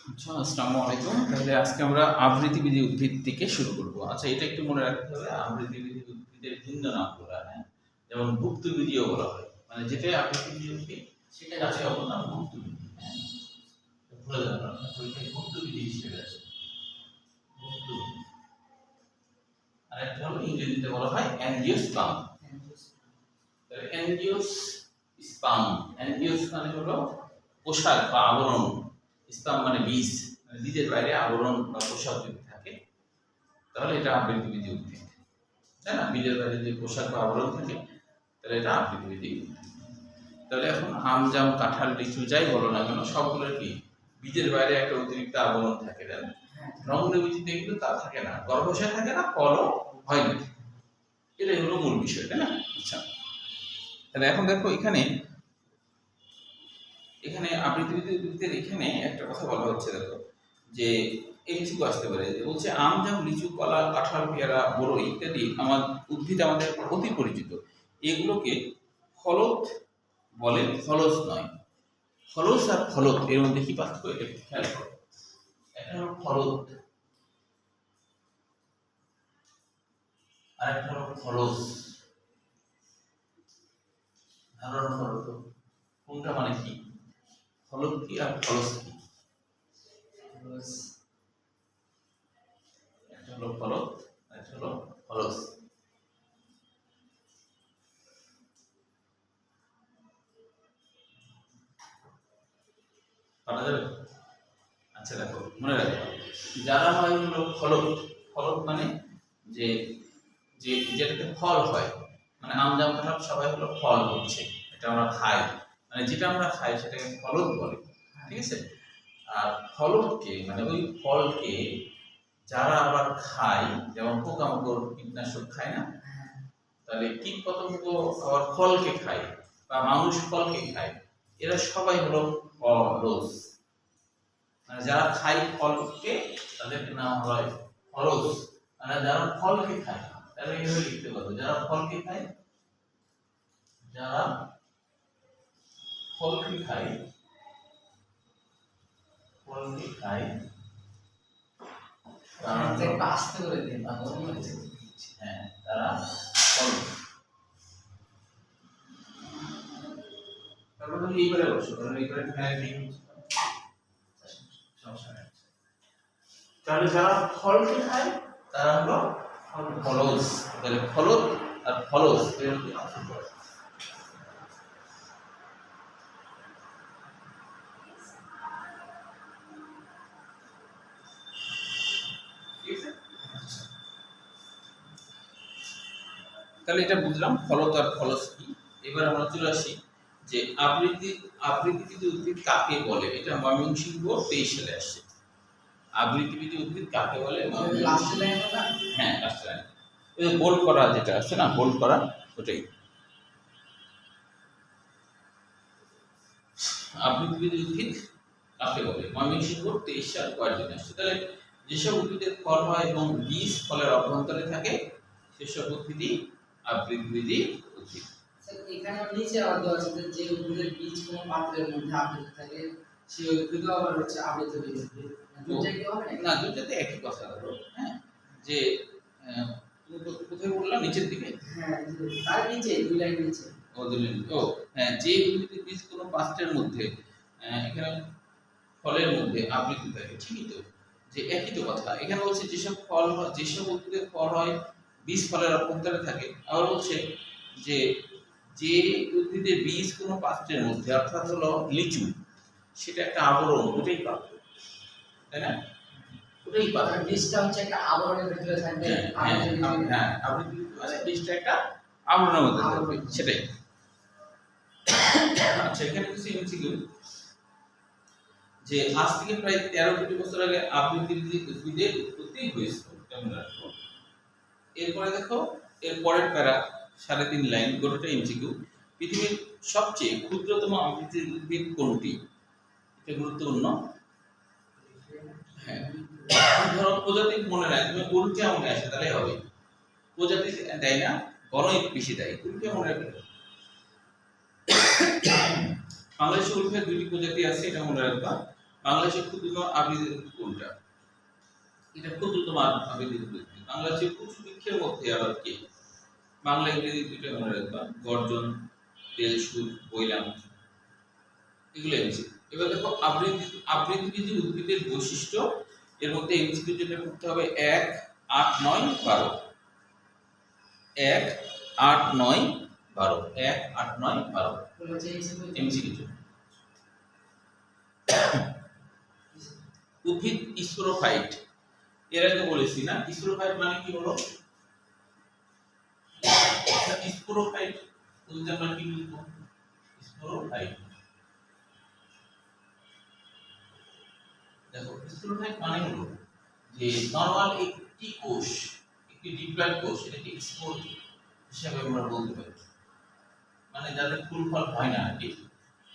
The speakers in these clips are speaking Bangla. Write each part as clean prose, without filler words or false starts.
আচ্ছা, আসসালামু আলাইকুম। তাহলে আজকে আমরা আবৃত্তিবিধি উদ্ভিদ থেকে শুরু করব। আচ্ছা, এটা একটু মনে রাখতে হবে, আবৃত্তিবিধি উদ্ভিদের ভিন্ন নামগুলো, হ্যাঁ? যেমন ভুক্তবিধিও বলা হয়, মানে যেটা আবৃত্তিবিধি উদ্ভিদ সেটা গাছের অপর নাম ভুক্তবিধি, হ্যাঁ? ভুলে যাবেন না, পরীক্ষায় ভুক্তবিধি হিসেবে আছে ভুক্তবিধি। আর একটা হলো ইংরেজিতে বলা হয় অ্যাঞ্জিওস্পার্ম। তাহলে অ্যাঞ্জিওস্পার্ম, অ্যাঞ্জিওস মানে হলো পোশাক বা আবরণ, স্পাম মানে বীজ, মানে বীজের বাইরে আবরণ বা পোশাক যদি থাকে তাহলে এটা আবৃতবিধি উদ্ভিদ, তাই না? বীজের বাইরে যে পোশাক বা আবরণ থাকে তাহলে এটা আবৃতবিধি উদ্ভিদ। তাহলে এখন আম, জাম, কাঁঠাল, লিচু যাই বলো না কেন সবগুলোর কি বীজের বাইরে একটা অতিরিক্ত আবরণ থাকে, তাই না? রঙ্গবীজিতে কিন্তু তা থাকে না, গর্ভাশয় থাকে না, ফলও হয় না। এটাই হলো মূল বিষয়, তাই না? আচ্ছা, তাহলে এখন দেখো এখানে এখানে আবৃতবিধি উদ্ভিদের এখানে একটা কথা বলা হচ্ছে, দেখো যে এমসিকিউ আসতে পারে, যে বলছে আম, জাম, লিচু, কলা, কাঁঠাল, পেয়ারা, বড়ই ইত্যাদি আমার উদ্ভিদ আমাদের অতি পরিচিত, এগুলোকে ফলত বলে, ফলস নয়। ফলস আর ফলত এর মধ্যে কি পার্থক্য, এটা একটু খেয়াল করো। একটা হলো ফলত আর একটা হলো ফলস। ধারণা করো তো কোনটা মানে কি, ফলত কি আর ফলস কি? একটা হলো ফলত, একটা হলো ফলস। পারা যাবে? আচ্ছা, দেখো মনে রাখো, যারা হয় হলো ফলক। ফলক মানে যে যে যেটাতে ফল হয়, মানে আম, জাম, কাঁঠাল সবাই হলো ফল হচ্ছে, এটা আমরা খাই, মানে যেটা আমরা খাই সেটাকে ফলক বলে, ঠিক আছে? আর ফলককে মানে ওই ফলকে যারা আবার খায়, যেমন পোকামাকড় কীটনাশক খায় না, তাহলে কীট পতঙ্গ আবার ফলকে খায় বা মানুষ ফলকে খায়, এরা সবাই হলো ফলস। মানে যারা খায় ফলকে তাদেরকে নাম হয় ফলস। মানে যারা ফলকে খায় তারা এইভাবে লিখতে পারবে, যারা ফলকে খায়, যারা ফলকে খায়, ফলকে খায় আসতে করে দিন, হ্যাঁ, তারা ফল। তারপরে এইবারে বসো, কারণ এইবারে হ্যাঁ নেই, সমস্যা নেই। তাহলে যারা ফলকে খায় তারা হলো ফলস। তাহলে ফলত আর ফলস এর মধ্যে পার্থক্য আছে। তাহলে এটা বুঝলাম ফলত আর ফলস কি। এবার আমরা চলে আসি যে আবৃত্তিবিধি উদ্ভিদ কাকে বলে, এটা ময়মনসিংহ 23 সালে আসছে। আবৃত্তিবিধি উদ্ভিদ কাকে বলে, হ্যাঁ লাস্ট লাইন, ওই বোল্ড করা যেটা আছে না, বোল্ড করা ওটাই। আবৃত্তিবিধি উদ্ভিদ কাকে বলে, ময়মনসিংহ 23 সাল কয়েকদিন আসছে। তাহলে যেসব উদ্ভিদের ফল হয় এবং বীজ ফলের অভ্যন্তরে থাকে সেসব উদ্ভিদই আবৃত্তিবিধি উদ্ভিদ। এখানে নিচে অর্ধ আছে যে উদ্ভিদের বীজ কোনো পাত্রের মধ্যে আবৃত থাকে সেই উদ্ভিদ আবার হচ্ছে আবৃত বীজ। দুইটা কি হবে না, দুইটাতে একই কথা ধরো, হ্যাঁ, যে তুমি কোথায় বললাম নিচের দিকে, হ্যাঁ তার নিচে দুই লাইন নিচে, ও দুই লাইন, ও হ্যাঁ, যে উদ্ভিদের বীজ কোনো পাত্রের মধ্যে, এখানে ফলের মধ্যে আবৃত থাকে, ঠিকই তো, যে একই তো কথা। এখানে বলছে যেসব ফল হয়, যেসব উদ্ভিদের ফল হয় বীজ ফলের অভ্যন্তরে থাকে, আবার বলছে যে যে উদ্ভিদের বীজ কোনো পাত্রের মধ্যে, অর্থাৎ হলো লিচু, সেটা একটা আবরণ, ওটাই পাত্র, তাই না? ওটাই পাত্র, বীজটা হচ্ছে একটা আবরণের ভিতরে থাকবে। হ্যাঁ, আবৃত মানে বীজটা একটা আবরণের মধ্যে থাকবে, সেটাই। আচ্ছা, এখানে কিছু এমসিকিউ, যে আজ থেকে প্রায় 13 কোটি বছর আগে আবৃত্তিবিধি উদ্ভিদের উৎপত্তি হয়েছিল, কেমন রাখবো। এরপরে দেখো, এর পরের প্যারা 3.5 লাইন গোটাটা এমসিকিউ। পৃথিবীর সবচেয়ে ক্ষুদ্রতম আবৃত্তির উদ্ভিদ কোনটি, এটা গুরুত্বপূর্ণ। হ্যাঁ, ধরো প্রজাতি মনে রাখ, তুমি উল্টে মনে আসে তাহলে হবে, প্রজাতি দেয় না, গণই বেশি দেয়, উল্টে মনে রাখবে। বাংলাদেশে উল্ফের 2টি প্রজাতি আছে, এটা মনে রাখবা। বাংলাদেশের ক্ষুদ্রতম আবৃত উদ্ভিদ কোনটা? এটা ক্ষুদ্রতম আবৃত উদ্ভিদ। বাংলাদেশের কুশু বৃক্ষের মধ্যে আবার কি? বাংলা ইংরেজি দুইটা মনে রাখবা, গর্জন, তেলসুর, বৈলাম, এগুলো এমসিকিউ। এবার দেখো আবৃতবীজী উদ্ভিদের বৈশিষ্ট্য, এর মধ্যে এমসিকিউ যেটা করতে হবে 1, 8, 9, 12। 1, 8, 9, 12। 1, 8, 9, 12 এগুলো হচ্ছে এমসিকিউ। উদ্ভিদ স্পোরোফাইট, এর আগে বলেছি না? স্পোরোফাইট মানে কি হলো? স্পোরোফাইট বলতে আমরা কি বুঝবো? স্পোরোফাইট, দেখো স্পোরোফাইট মানে হলো যে নরমাল একটি কোষ, একটি ডিপ্লয়েড কোষ, এটাকে স্পোর হিসাবে আমরা বলতে পারি। মানে যাদের ফুল ফল হয় না আর কি,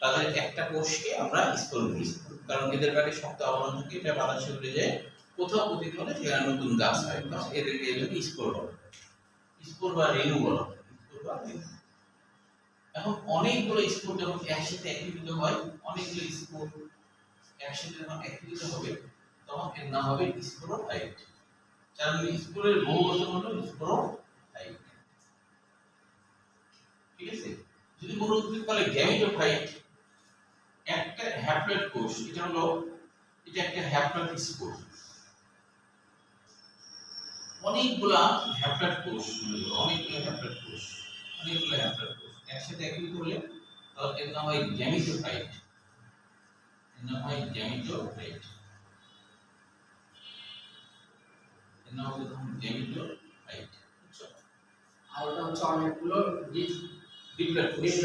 তাদের একটা কোষকে আমরা স্পোর বলি, কারণ এদের গায়ে শক্ত আবরণ থাকে, এটা বাতাসে উড়ে যায়, কোথাও পতিত হলে সেখানে নতুন গাছ হয়, তখন এদেরকে এই জন্য স্পোর বলা হয়। স্পোর বা রেণু বলা হয়। স্পোর বা রেণু। এখন অনেকগুলো স্পোর যখন একসাথে একীভূত হয়, অনেকগুলো স্পোর একসাথে যখন একীভূত হবে, তখন এর নাম হবে স্পোরোফাইট। কারণ স্পোরের বহুবচন হলো স্পোরোফাইট। ঠিক আছে? যদি কোনো উদ্ভিদ বলে গ্যামিটোফাইট, একটা হ্যাপ্লয়েড কোষ, এটা একটা হ্যাপ্লয়েড স্পোর। অনেকগুলা হ্যাপ্লয়েড কোষ, অনেকগুলো হ্যাপ্লয়েড কোষ একসাথে একীভূত হলে তাহলে এর নাম হয় গ্যামিটোফাইট। এর নাম হয় গ্যামিটোফাইট। এর নাম হলো গ্যামিটোফাইট। আর ওটা হচ্ছে অনেকগুলো ডিপ্লয়েড কোষ,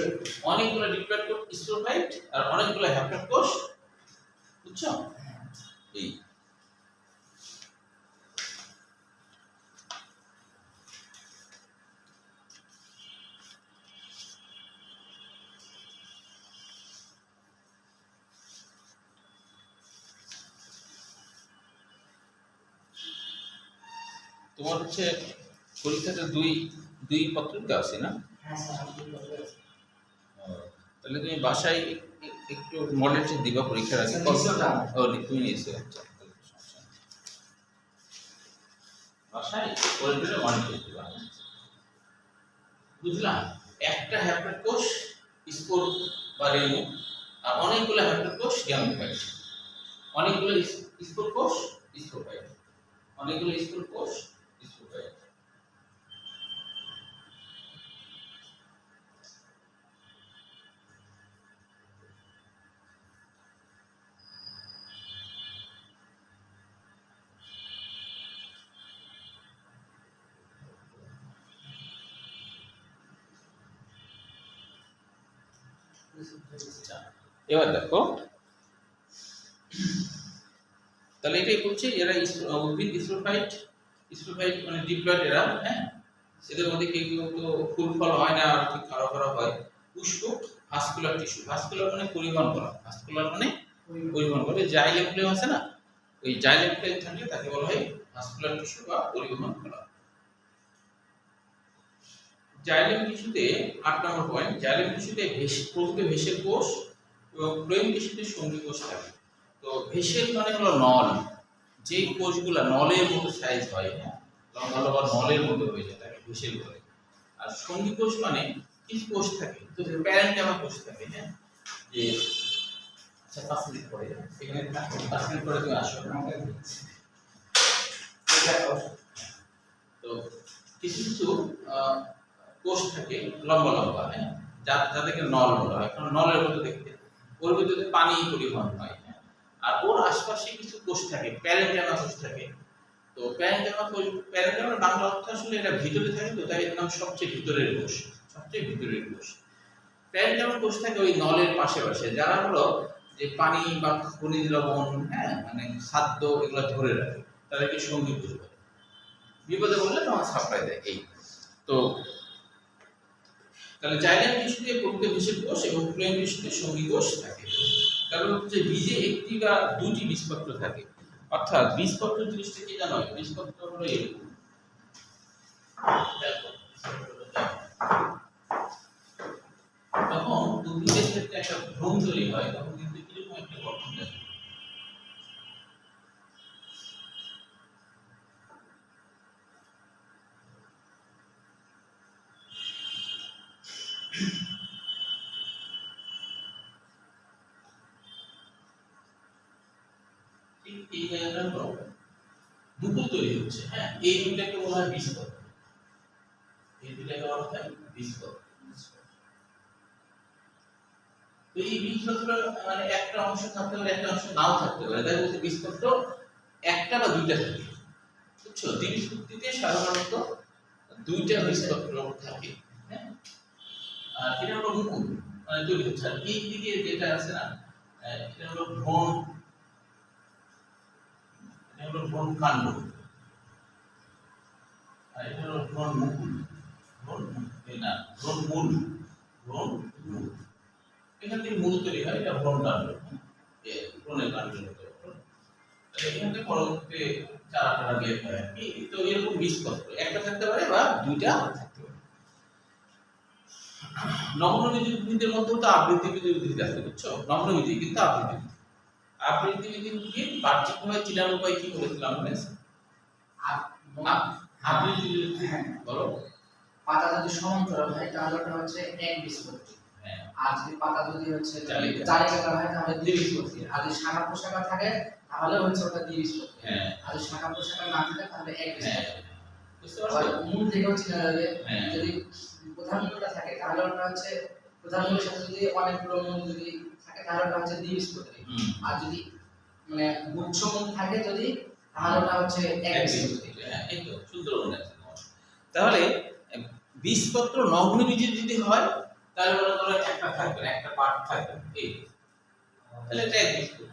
অনেকগুলো ডিপ্লয়েড কোষ স্পোরোফাইট, আর অনেকগুলো হ্যাপ্লয়েড কোষ, বুঝছো? এই তোমার হচ্ছে পরীক্ষাতে দুই পত্রিকা আছে না? হ্যাঁ স্যার, আমি ঠিক বলতে পারছি। তাহলে তুমি বাসায় একটু মডেল চেক দিবা পরীক্ষার আগে। স্যার, নিশ্চয়ই না। তুমি নিয়েছো, আচ্ছা তাহলে সমস্যা নেই। বাসায় পরীক্ষার মডেল চেক দিবা। বুঝলাম? একটা হ্যাপ্লয়েড কোষ স্পোর বা রেণু, আর অনেকগুলো হ্যাপ্লয়েড কোষ গ্যামেটোফাইট। অনেকগুলো স্পোর কোষ স্পোরোফাইট, অনেকগুলো স্পোর কোষ স্পোরোফাইট। আচ্ছা, এবার দেখো, তাহলে এটাই বলছে এরা উদ্ভিদ স্পোরোফাইট মানে ডিপ্লয়েড এরা, হ্যাঁ। এদের মধ্যে কেউ কেউ তো ফুল ফল হয় না, আর ঠিক কারো কারো হয়। পুষ্পক ভাস্কুলার টিস্যু, ভাস্কুলার মানে পরিবহন করা, ভাস্কুলার মানে পরিবহন করে। জাইলেম ফ্লেম আছে না, ওই জাইলেম ফ্লেম থাকলে তাকে বলা হয় ভাস্কুলার টিস্যু বা পরিবহন করা। জাইলেম টিস্যুতে 8 নম্বর পয়েন্ট, জাইলেম টিস্যুতে প্রকৃত ভেসেল কোষ এবং ফ্লোয়েম টিস্যুতে সঙ্গী কোষ থাকে। তো ভেসেল মানে হলো নল, যে কোষগুলা নলের মতো সাইজ হয়, হ্যাঁ, লম্বা লম্বা নলের মতো হয়ে যায়, তাকে ভেসেল বলে। আর সঙ্গী কোষ মানে কিছু কোষ থাকে, তো প্যারেনকাইমা কোষ থাকে, হ্যাঁ, যে আচ্ছা 5 মিনিট পরে এখানে 5 মিনিট পরে তুমি আসো। তো কিছু কিছু কোষ থাকে লম্বা লম্বা, হ্যাঁ, যাদেরকে নল বলা হয়, কারণ নলের মতো দেখতে, ওর ভিতরে পানি পরিবহন হয়, হ্যাঁ। আর ওর আশপাশে কিছু কোষ থাকে, প্যারেনকাইমা কোষ থাকে। তো প্যারেনকাইমার বাংলা অর্থ আসলে এটা ভিতরে থাকে, তো তাই এর নাম সবচেয়ে ভিতরের কোষ, সবচেয়ে ভিতরের কোষ। প্যারেনকাইমা কোষ থাকে ওই নলের পাশে পাশে, যারা হলো যে পানি বা খনিজ লবণ, হ্যাঁ, মানে খাদ্য এগুলো ধরে রাখে, তাদেরকে সঙ্গী কোষ বলে। বিপদে বললে তখন সাপ্লাই দেয়। এই তো তাহলে জাইলেম টিস্যুতে প্রকৃত ভেসেল কোষ এবং ফ্লোয়েম টিস্যুতে সঙ্গী কোষ থাকে। কারণ হচ্ছে বীজে একটি বা দুটি বীজপত্র থাকে। অর্থাৎ বীজপত্র জিনিসটা কি জানো? বীজপত্র হলো এরকম, দেখো, তখন উদ্ভিদের ক্ষেত্রে একটা ভ্রূণ তৈরি হয়, তখন কিন্তু এরকম একটা গঠন থাকে। ঠিক এই জায়গাটা হলো মুকুল তৈরি হচ্ছে, হ্যাঁ, এই দুটাকে বলা হয় বীজপত্র। এই দুটাকে বলা হয় বীজপত্র। তো এই বীজপত্র মানে একটা অংশ থাকতে পারে, একটা অংশ নাও থাকতে পারে, তাই বলতে বীজপত্র একটা বা দুইটা থাকে, বুঝছো? দ্বিবীজপত্রীতে সাধারণত দুইটা বীজপত্র থাকে, হ্যাঁ। আর এটা হলো মুকুল মানে তৈরি হচ্ছে। আর এই দিকে যেটা আছে না, এটা হলো ভ্রূণ, এটা হলো ভ্রূণ কাণ্ড, আর এটা হলো ভ্রূণ মুকুল, ভ্রূণ না ভ্রূণ মূল, ভ্রূণ মূল। এখান থেকে মূল তৈরি হয়, এটা ভ্রূণ কাণ্ড, ভ্রূণের কাণ্ড হতে পারে। এখান থেকে পরবর্তীতে চারা টারা বের হয় আর কি। তো এরকম বীজপত্র একটা থাকতে পারে বা দুইটা থাকতে পারে। নগ্নবীজ উদ্ভিদের মধ্যেও তো আবৃত্তিবিধি উদ্ভিদ আছে, বুঝছো? নগ্নবীজি কিন্তু আবৃত্তিবিধি, আবৃত্তিবিধি উদ্ভিদ বাহ্যিকভাবে চিনার উপায় কি বলেছিলাম মনে আছে? আবৃত্তিবিধি উদ্ভিদ বলো। পাতা যদি সমান্তরাল হয় তাহলে ওটা হচ্ছে এক বীজপত্রী। হ্যাঁ। আর যদি পাতা যদি হচ্ছে জালিকা জালিকাকার হয় তাহলে দ্বিবীজপত্রী। আর যদি শাখা প্রশাখা থাকে তাহলে হচ্ছে ওটা দ্বিবীজপত্রী। হ্যাঁ। আর যদি শাখা প্রশাখা না থাকে তাহলে এক হ্যাঁ, বীজপত্রী। বুঝতে আবার পারছো? মূল থেকেও চেনা যাবে। হ্যাঁ। যদি প্রধান মূলটা থাকে তাহলে ওটা হচ্ছে প্রধান মূলের সাথে যদি অনেকগুলো মূল যদি থাকে তাহলে ওটা হচ্ছে দ্বিবীজপত্রী। আর যদি মানে গুচ্ছ মূল থাকে যদি তাহলে ওটা হচ্ছে এক বীজপত্রী। হ্যাঁ, এই তো সুন্দর মনে আছে তোমার। তাহলে বীজপত্র নগ্নবীজি যদি হয় তাহলে মনে করো একটা থাকবে না, একটা পার্ট থাকবে না, এই তাহলে এটা এক বীজপত্রী।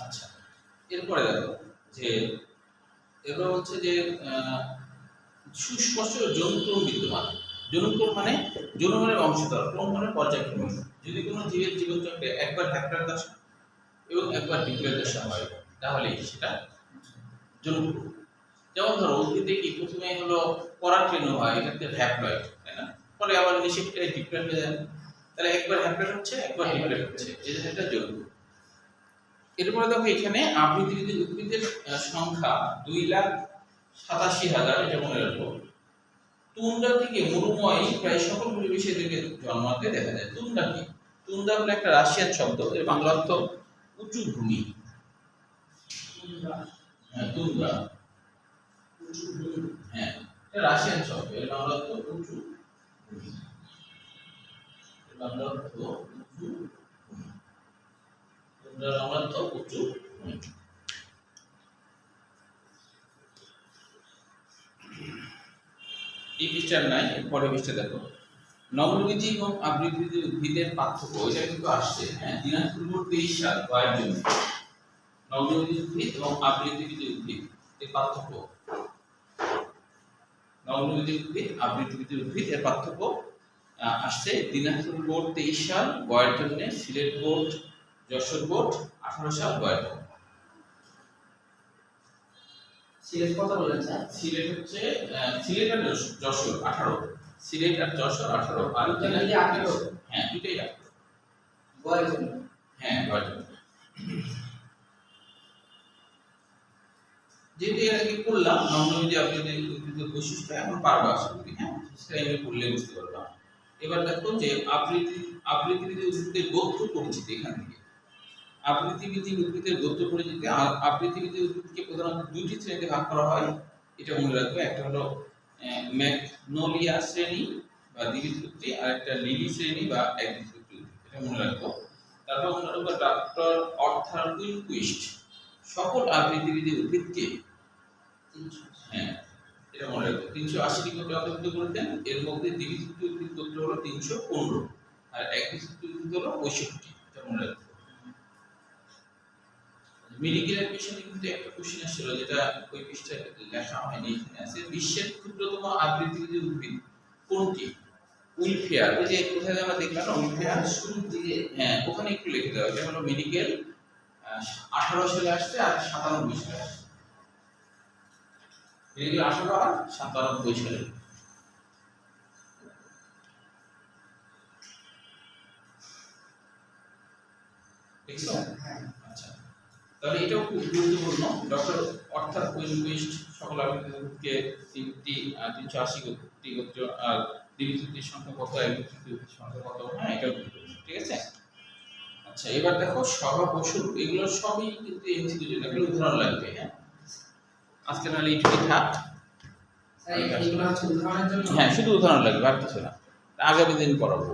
আচ্ছা, এরপরে দেখো যে এগুলো হচ্ছে যে সুস্পষ্ট যৌনক্রম বিদ্যমান। যৌনক্রম মানে যৌনমানের বংশধর, ক্রম মানে পর্যায়ক্রমে। যদি কোনো জীবের জীবনচক্রে একবার হ্যাপ্লয়েড দশা এবং একবার ডিপ্লয়েড দশা হয় তাহলে সেটা যৌনক্রম। যেমন ধরো উদ্ভিদে কি প্রথমে হলো পরাগরেণু হয়, এটাতে হ্যাপ্লয়েড, তাই না? পরে আবার নিষেধকে ডিপ্লয়েড হয়ে যায়, তাহলে একবার হ্যাপ্লয়েড হচ্ছে একবার ডিপ্লয়েড হচ্ছে, এই জন্য এটা যৌনক্রম। এরপরে দেখো এখানে আবৃত্তিবিধি উদ্ভিদের সংখ্যা 2,87,000, এটা মনে রাখবো। তুন্দ্রা থেকে মরুময় প্রায় সকল পরিবেশে থেকে জন্মাতে দেখা যায়। তুন্দ্রা কি? তুন্দ্রা হলো একটা রাশিয়ান শব্দ, এর বাংলা অর্থ উঁচু ভূমি। তুন্দ্রা উঁচু ভূমি, হ্যাঁ, এটা রাশিয়ান শব্দ, এর বাংলা অর্থ উঁচু ভূমি। এর বাংলা অর্থ উঁচু ভূমি। তুন্দ্রার বাংলা অর্থ উঁচু ভূমি। এই পৃষ্ঠার নাই, পরে পৃষ্ঠা দেখো। নগ্নবীজি এবং আবৃতবীজি উদ্ভিদের পার্থক্য, এটা কিন্তু আসছে, হ্যাঁ, দিনাজপুর 23 সাল বয়ের জন্য। নগ্নবীজি উদ্ভিদ এবং আবৃতবীজি উদ্ভিদ এর পার্থক্য, নগ্নবীজি উদ্ভিদ আবৃতবীজি উদ্ভিদ এর পার্থক্য আসছে দিনাজপুর বোর্ড 23 সাল বয়ের জন্য, সিলেট বোর্ড, যশোর বোর্ড 18 সাল বয়ের জন্য। সিলেট কত বলেন স্যার? সিলেট হচ্ছে সিলেট আর যশোর 18, সিলেট আর যশোর 18, আর দুইটা মিলে 18? হ্যাঁ, দুইটাই 18। বয়ের জন্য? হ্যাঁ, বয়ের জন্য। যেহেতু এর আগে পড়লাম নগ্নবীজি আবৃতবীজি উদ্ভিদের বৈশিষ্ট্য, এখন পারবা আশা করি, হ্যাঁ, সেটা আমি পড়লে বুঝতে পারবা। এবার দেখো যে আবৃতবীজি উদ্ভিদের গোত্র পরিচিতি, এখান থেকে আবৃতবীজি উদ্ভিদের গোত্র পরিচিতি। আবৃতবীজি উদ্ভিদকে প্রধানত দুইটি শ্রেণীতে ভাগ করা হয়, এটা মনে রাখবে। একটা হলো ম্যাগনোলিয়া শ্রেণী বা দ্বিবীজপত্রী, আর একটা লিলি শ্রেণী বা একবীজপত্রী উদ্ভিদ, এটা মনে রাখবো। তারপর মনে রাখবো ডক্টর অর্থার কুইনকুইস্ট সকল আবৃতবীজি উদ্ভিদকে, হ্যাঁ, এটা মনে রাখবো, 380টি গোত্রে অন্তর্ভুক্ত করেছেন। এর মধ্যে দ্বিবীজপত্রী উদ্ভিদ গোত্র হলো 315 আর একবীজপত্রী উদ্ভিদ হলো 65, এটা মনে রাখবো। মেডিকেল পেশেন্টে কিন্তু একটা কোশ্চেন আসছিল, যেটা ওই পৃষ্ঠায় লেখা হয়নি, এখানে আছে বিশ্বের ক্ষুদ্রতম আবৃতবীজি উদ্ভিদ কোনটি? উইলফেয়ার, ওই যে কোথায় আমরা দেখলাম না উইলফেয়ার শুরুর দিকে, হ্যাঁ, ওখানে একটু লিখে দেওয়া, এটা হলো মেডিকেল 18 সালে আসছে আর 97 সালে আসছে। মেডিকেল 18 আর 97 সালে। দেখছো? হ্যাঁ আচ্ছা, তাহলে এটাও খুব গুরুত্বপূর্ণ। ডক্টর অর্থাৎ কুইনকুইস্ট সকল আবির্ভূতকে 380 গোত্রী গোত্র আর দ্বিবীজোক্তির সংখ্যা কত, একবীজোক্তির সংখ্যা কত, হ্যাঁ এটাও গুরুত্বপূর্ণ। ঠিক আছে? আচ্ছা, এবার দেখো স্বভাব ও শুরু, এগুলো সবই কিন্তু এমসিকিউ জন্য, এগুলো উদাহরণ লাগবে। হ্যাঁ, আজকে নাহলে এইটুকুই থাক। স্যার এইগুলো হচ্ছে উদাহরণের জন্য। হ্যাঁ, শুধু উদাহরণ লাগবে আর কিছু না, আগামী দিন পড়াবো।